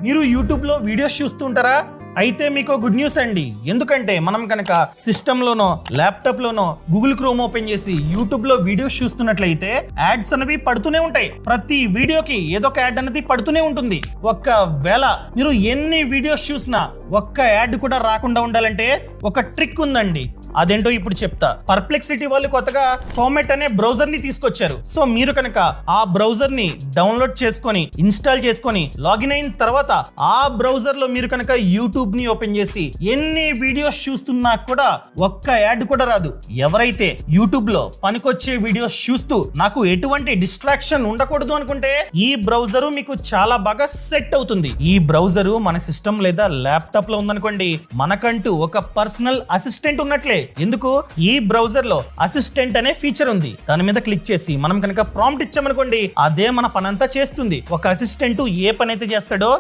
మీరు యూట్యూబ్ లో వీడియోస్ చూస్తుంటారా? అయితే మీకు గుడ్ న్యూస్ అండి. ఎందుకంటే మనం కనుక సిస్టమ్ లోనో ల్యాప్టాప్ లోనో గూగుల్ క్రోమ్ ఓపెన్ చేసి యూట్యూబ్ లో వీడియోస్ చూస్తున్నట్లయితే యాడ్స్ అనేవి పడుతూనే ఉంటాయి. ప్రతి వీడియోకి ఏదో ఒక యాడ్ అనేది పడుతూనే ఉంటుంది. ఒకవేళ మీరు ఎన్ని వీడియోస్ చూసినా ఒక్క యాడ్ కూడా రాకుండా ఉండాలంటే ఒక ట్రిక్ ఉందండి. అదేంటో ఇప్పుడు చెప్తా. పర్ప్లెక్సిటీ వాళ్ళు కొత్తగా కోమెట్ అనే బ్రౌజర్ ని తీసుకొచ్చారు. సో మీరు కనుక ఆ బ్రౌజర్ ని డౌన్లోడ్ చేసుకొని ఇన్స్టాల్ చేసుకొని లాగిన్ అయిన తర్వాత ఆ బ్రౌజర్ లో మీరు కనుక యూట్యూబ్ ని ఓపెన్ చేసి ఎన్ని వీడియోస్ చూస్తున్నా కూడా ఒక్క యాడ్ కూడా రాదు. ఎవరైతే యూట్యూబ్ లో పనికొచ్చే వీడియోస్ చూస్తూ నాకు ఎటువంటి డిస్ట్రాక్షన్ ఉండకూడదు అనుకుంటే ఈ బ్రౌజర్ మీకు చాలా బాగా సెట్ అవుతుంది. ఈ బ్రౌజర్ మన సిస్టమ్ లేదా ల్యాప్టాప్ లో ఉందనుకోండి, మనకంటూ ఒక పర్సనల్ అసిస్టెంట్ ఉన్నట్లే. ఎందుకు? ఈ బ్రౌజర్ లో అసిస్టెంట్ అనే ఫీచర్ ఉంది. దాని మీద క్లిక్ చేసి మనం కనుక ప్రాంప్ట్ ఇచ్చామనుకోండి, అదే మన పనంతా చేస్తుంది. ఒక అసిస్టెంట్ ఏ పని అయితే చేస్తాడో